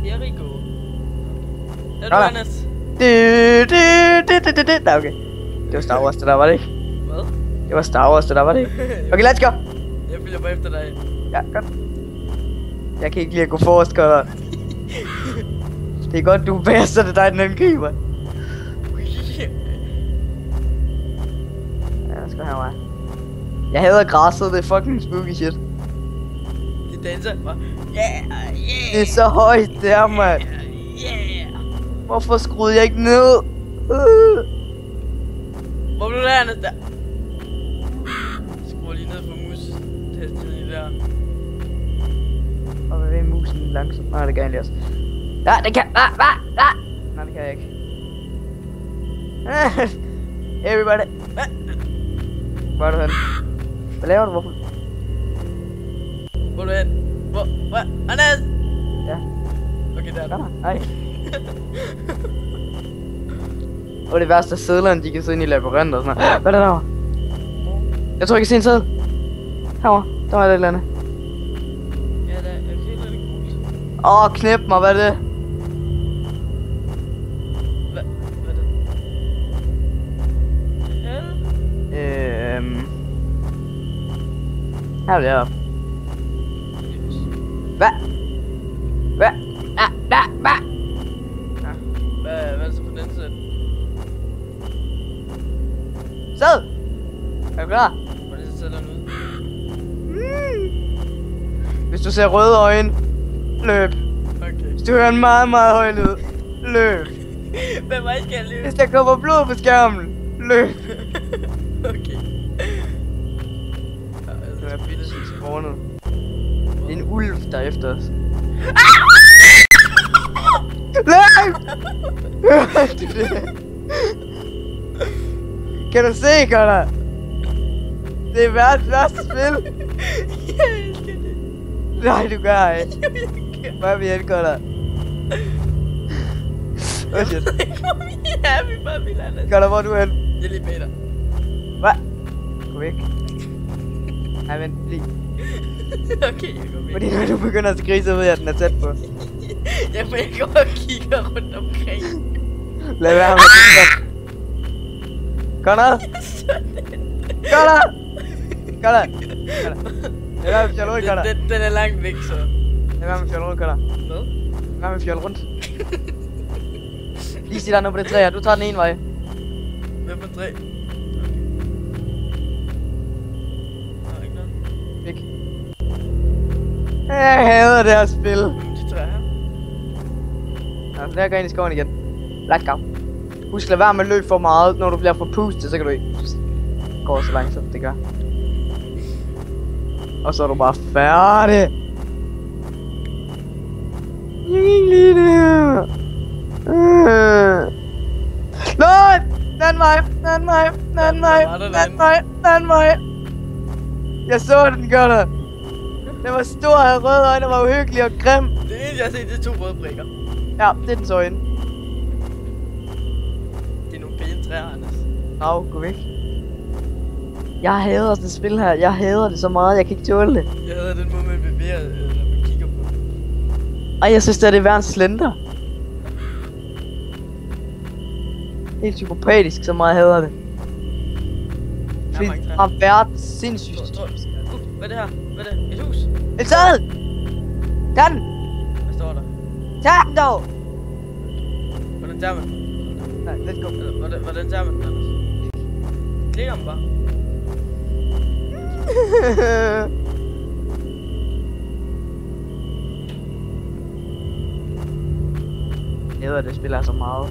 Here we go. Er du Anders? Nej, okay. Det var Star Wars, det der, var det ikke? Hvad? Det var Star Wars, det der, var det ikke? Okay, let's go! Jeg følger bare efter dig. Ja, godt. Jeg kan ikke lide at gå forrest, godt. Det er godt, du er bedst, så det er dig, den angriber. Ja, jeg skal have mig. Jeg hader græsset, det er fucking spooky shit. De danser bare. Yeah. Det er så højt, det er, mand. Yeah. Hvorfor skruede jeg ikke ned? Hvor blev det andet der? Skru lige ned på mus-testet der. Og hvad er musen langsomt? Nej, det kan jeg lige også. Ja, det kan. Nej, det kan jeg ikke. Everybody. Hvor er du hen? Hvad laver du? Hvorfor? Hvor er du hen? Hvor? Anders! Ja. Okay, der er Kom du. her. Hej. Og det værste er sædlerne, de kan sidde inde i labyrinter og sådan noget. Hvad er der derovre? Jeg tror, jeg kan se en sæd. Herovre. Der var det et eller andet. Ja, der er helt lidt gult. Knæp mig, hvad er det? Hvad er det? Her er det oppe. Hvad? Hvad? Hvad? Hvad er det så på den side? Sæd! Er du klar? Hvordan ser den ud? Hvis du ser røde øjne, løb. Okay. Hvis du hører en meget, meget høj lyd, løb. Hvad vej skal jeg løbe? Hvis der kommer blod på skærmen, løb. Okay. Det er bitte spawnet. Det er en ulv, der er efter os. Løb! Kan du se, Connor? Det er verdens værste spil. Jeg elsker det. Nej, du gør ikke. Hvor er vi hen, Connor? Oh shit. Ja, vi bare vil Anders. Connor, hvor er du hen? Jeg er lige bag dig. Hvad? Gå væk. Nej, vent lige. Okay, jeg går væk. Fordi når du begynder at skrige, så ved jeg, at den er tæt på. Ja, for jeg går og kigger rundt omkring. Lad være med det. Connor! Connor! Connor! Lad være med fjol rundt, Connor. Den er langt væk, så. Lad være med fjol rundt, Connor. Hvad? Lad være med fjol rundt. Lige sig dig nu på det træ her. Du tager den ene vej. Hvad for 3? Væk. Jeg hader det her spil. De træer her. Altså, der går ind i skoven igen. Let's go. Husk, lad være med at løbe for meget. Når du bliver forpustet, så kan du ikke gå så langsomt, det gør. Og så er du bare færdig. Jeg kan ikke lide det her. Nej! Den vej! Den vej! Den vej! Den vej! Den vej! Jeg så den, gør der. Den var stor, havde røde øjne, var uhyggelig og grim. Det eneste, jeg har set, det er 2 røde prikker. Ja, det er dens øjne. Det er nogle pæne træer, Anders. Au, gå væk. Jeg hader det spil her. Jeg hader det så meget, jeg kan ikke tåle det. Jeg havde den måde, man bevæger, når man kigger på det. Ej, jeg synes, det er verdens slender. Helt psykopatisk, så meget hader det. Der er mange træer. Har verdens sindssygt. Hvad er det her? Hvad er det? Et hus? En sæd! Tag den! Hvad står der? Tag den dog! Hvordan tager man? Nej, let's go. Hvordan tager man den, Anders? Klikker man bare. Jeg ved, det spiller så meget.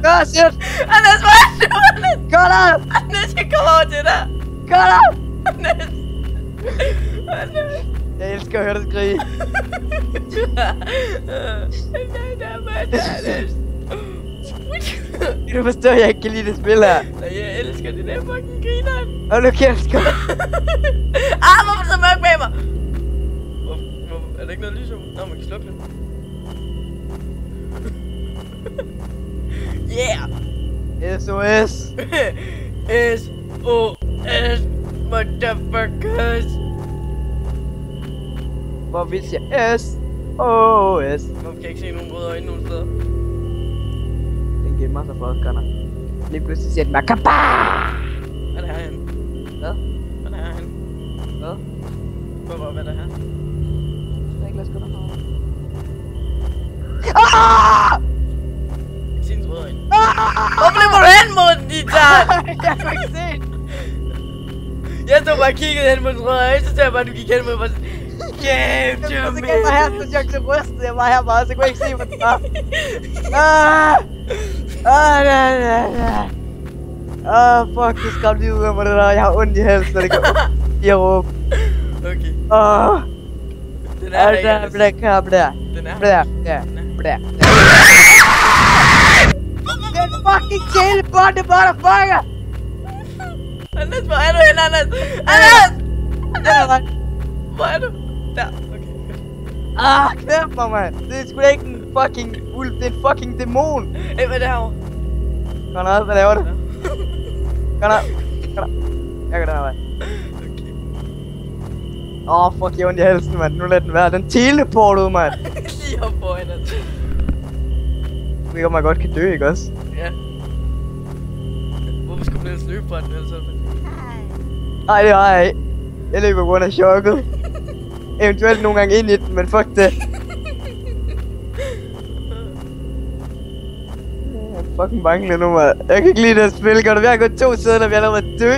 Nå, shit! Anders, hvor er du, Anders? Connor! Anders, jeg kommer over til dig. Connor! Anders. Anders. Jeg elsker at høre dig skrige. Du forstår, at jeg ikke kan lide det spil her. Jeg elsker det der fucking grineren. Hold nu kæft, Connor. Hvorfor er det så mørkt bag mig? Er der ikke noget lys om? Nå, man kan slukke det. Yeah! SOS. SOS, motherfuckers. Hvor vi siger S. O-S. Hvorfor kan jeg ikke se nogen røde øjne nogen steder? Den gemmer sig for os, Gunnar. Lige pludselig siger den bare KABA! Hvad er det herhenne? Hvad? Hvad er det herhenne? Hvad? Hvad er det her? Jeg har ikke lade Gunnar på. Ah! Sins røde øjne. Hvorfor løber du hen mod den, Ditan? Jeg kunne ikke se den. Jeg stod bare og kiggede hen mod den røde øjne, så ser jeg bare, at du gik hen mod mig. Game to Så me! gav mig her, så jeg rystede jeg var her bare, så kunne jeg ikke se, hvad den var. Fuck, det skræmte lige ud af mig, det der. Jeg har ondt i halsen, og det går i at råbe. Okay. Den er der ikke, Anders. Den er her. Den fucking teleporte, motherfucker! Anders, hvor er du hen, Anders? Anders! Den er ret. Hvor er du? Der, okay. Knæp mig, mand. Det er sgu da ikke en fucking ulv, det er en fucking dæmon. Hey, hvad er det herovre? Conrad, hvad laver du? Conrad. Jeg går den her vej. Okay. Fuck, jeg har ondt i halsen, mand. Nu lad den være. Den teleportede, mand. Lige op foran os. Jeg ved ikke, om man godt kan dø, ikke også? Ja. Hvorfor skulle man ellers løbe fra den, ellers? Nej, det har jeg ikke. Jeg løber på grund af chokket. Eventuelt nogle gange ind i den, men fuck det. Jeg er fucking bange lige nu, mand. Jeg kan ikke lide det spil. Gør det ved at gå 2 sider, når vi allerede er dø.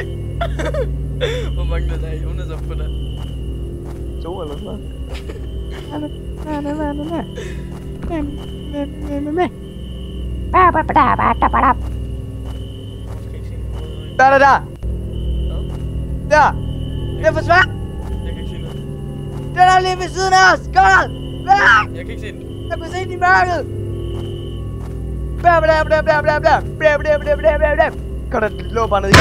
Hvor mange er der i Jonas op på der? 2 eller sådan noget. Der. Der. Jeg forsvandt. Jeg kan ikke se noget. Den er lige ved siden af os. Godt. Jeg kan ikke se den. Jeg kan se den i mørket. Godt, den lå bare nede i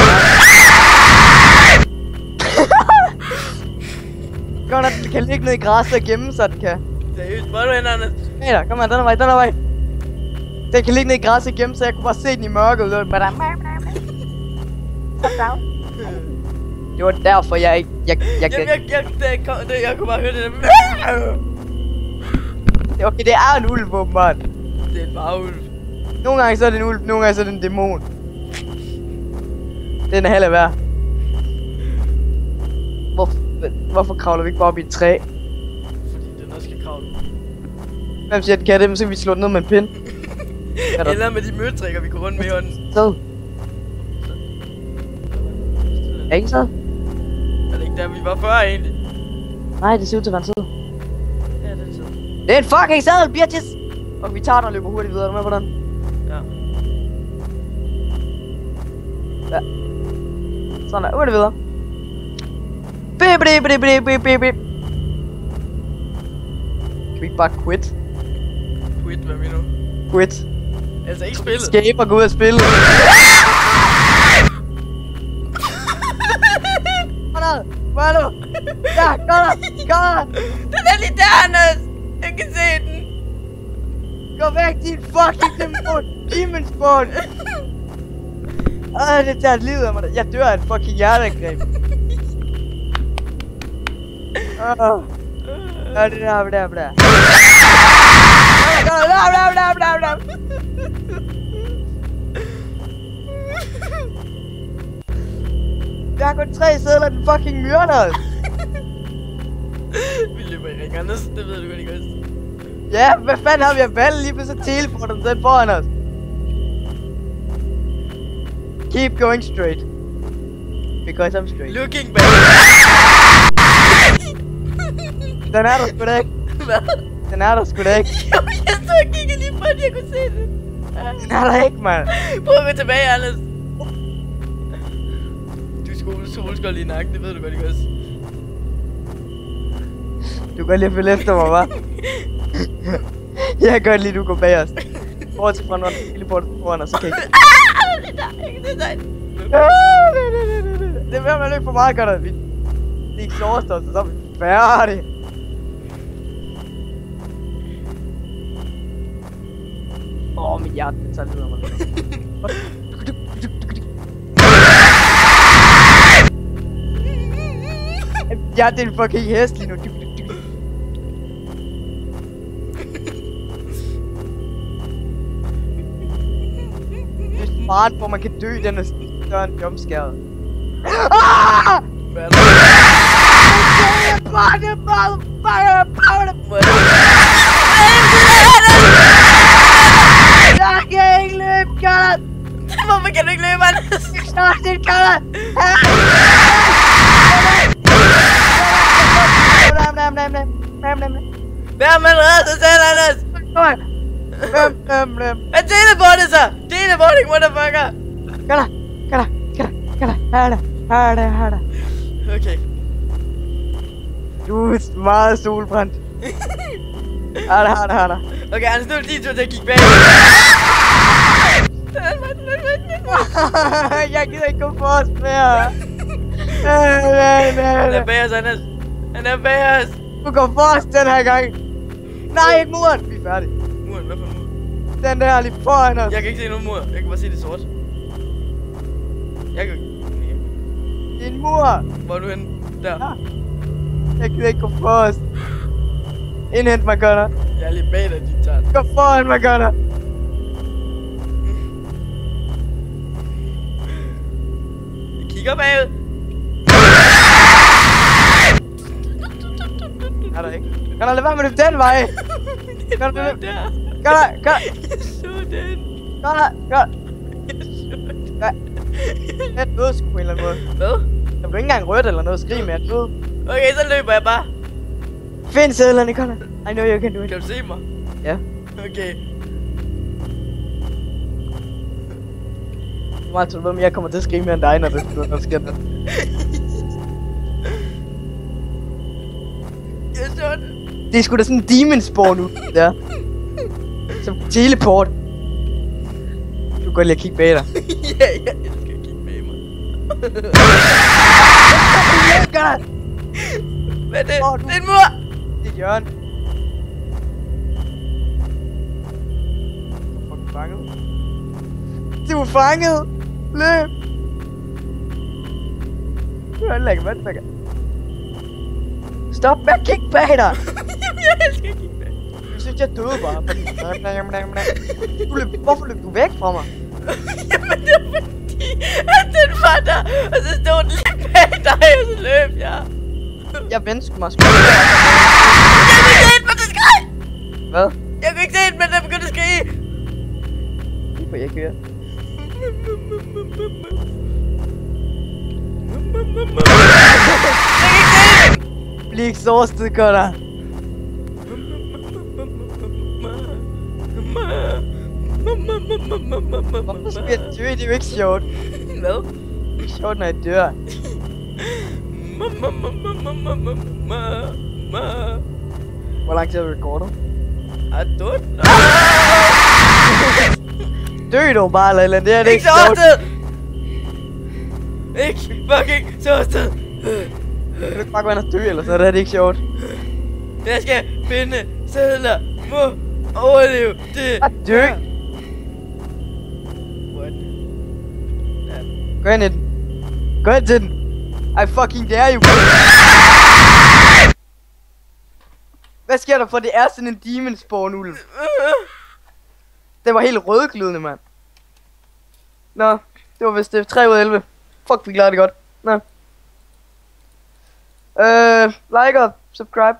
Godt, den kan ligge nede i græsset og gemme sig, den kan. Seriøst, hvor er du hen, Anders? Hey der, kom her, den er vej. Den kan ligge nede i græsset og gemme sig, jeg kunne bare se den i mørket. Det var derfor, jeg kunne bare høre det der. Okay, det er en ulv, åbenbart. Det er en varulv. Nogle gange så er det en ulv, nogle gange så er det en dæmon. Den er heller værd. Hvorfor kravler vi ikke bare op i et træ? Fordi den også skal kravle. Hvem siger, at den kan det, men så kan vi slå den ned med en pind. Eller med de møtrikker, vi går rundt med i hånden. Så. Er ikke så? Er det ikke der, vi var før egentlig? Nej, det ser ud til at være en sæd. Ja, det er så. Det er en fucking sæd, bitches! Og vi tager den og løber hurtigt videre. Er du med på den? Ja. Ja. Sådan der. Hurtigt videre. Bip. Kan vi ikke bare quit? Quit, hvad mener du? Quit. Altså ikke spillet. Escape og gå ud og spille. Hvor er du? Ja, kom der! Den er lige der, Anders! Jeg kan se den! Gå væk, din fucking dæmon! Demon spawn! Det tager et liv af mig. Jeg dør af et fucking hjerteangreb. Det der. Jeg har kun 3 sædler, den fucking myrder os. Vi løber i ring, Anders. Det ved du godt ikke også. Ja, hvad fanden har vi at valge lige pludselig teleporter den selv foran os. Keep going straight. Because I'm straight. Looking back. Den er der sgu da ikke. Hvad? Den er der sgu da ikke. Jamen, jeg stod og kiggede lige på den, jeg kunne se det. Den er der ikke, mand. Prøv at gå tilbage, Anders. Du solskold i nakken, det ved du godt ikke også. Du kan lige følge efter mig, hva'? Jeg kan godt lide, du går bag os. Bortset fra når den teleporter foran os, så kan jeg ikke. Det er der, jeg kan se dig. Det er ved at man løbe for meget godt, at vi ikke slår os, så er vi færdige. Mit hjerte, det tager lidt af mig. Ja, det er en fucking hest lige nu. faren, hvor man kan dø, den er sådan større end jumpscare. Ah! Hvad er der? Jeg kan ikke løbe, Carla! Hvorfor kan du ikke løbe, Anders? Snart det, Carla! Hvad har man reddet sig selv, Anders? Han teleportede sig! Teleporting, motherfucker! Carla. Okay. Du er meget solbrændt. Har der. Okay, Anders, nu er det din tur til at kigge bag. Jeg gider ikke gå for os mere. Han er bag os, Anders. Han er bag os. Du går for os den her gang. Nej, ikke muren. Vi er færdige. Muren, hvad for en mur? Den der lige foran os. Jeg kan ikke se nogen mur. Jeg kan bare se det sort. Jeg kan... Det er en mur. Hvor er du henne? Der. Ja. Jeg gider ikke gå for os. Indhent mig, Gunnar. Jeg er lige bag dig, din tart. Gå foran mig, Gunnar. Jeg kigger bagud. Er der ikke? Gunnar, lad være med at løbe den vej. Det var der. Gunnar. Jeg så den. Gunnar. Jeg så den. Jeg er død sgu på en eller anden måde. Hvad? Jeg blev ikke engang rødt eller noget. Skrig med, jeg er død. Okay, så løber jeg bare. Find sædlerne, Gunnar. I know you can do it. Kan du se mig? Ja. Okay. Martin, ved, jeg kommer til at skrige mere end dig, når der sker noget. Jeg så den. Det er sgu da sådan en demon spawn nu. Ja. Som teleport. Du kan godt lige at kigge bag dig. Ja, jeg elsker at kigge bag mig. Hvad er det? Hvor er du? Det er en mur! Det er Jørgen. Du er fucking fanget. Du er fanget! Løb! Du er ikke vandfækker. Stop med at kigge bag dig! Jamen, jeg elsker at kigge bag. Jeg synes, jeg døde bare. Hvorfor løb du væk fra mig? Jamen, det var fordi, at den var der, og så stod den lige bag dig, og så løb jeg. Jeg vendte mig sgu. Jeg kunne ikke se den, men den skreg! Hvad? Jeg kunne ikke se den, men den begyndte at skrige. Det får jeg ikke høre. Jeg kan ikke se den! Bliv exhausted, Gunnar. Hvorfor skal jeg dø? Det er jo ikke sjovt. Hvad? Det er ikke sjovt, når jeg dør. Hvor lang tid har du recordet? I don't know. Dø dog bare, eller det er det Ikke så sjovt. ofte! Ikke fucking så ofte! Du kan ikke bare gå ind og dø, eller så er det ikke sjovt. Jeg skal finde sædler, må overleve det. At dø! What? Ja. Gå ind i den. Gå ind til den. I fucking dare you. Hvad sker der for det er sådan en demon spawn ulv? Det var helt rødglødende, mand. Nå, det var vist 3 ud af 11. Fuck, vi klarede det godt. Nå. Like og subscribe.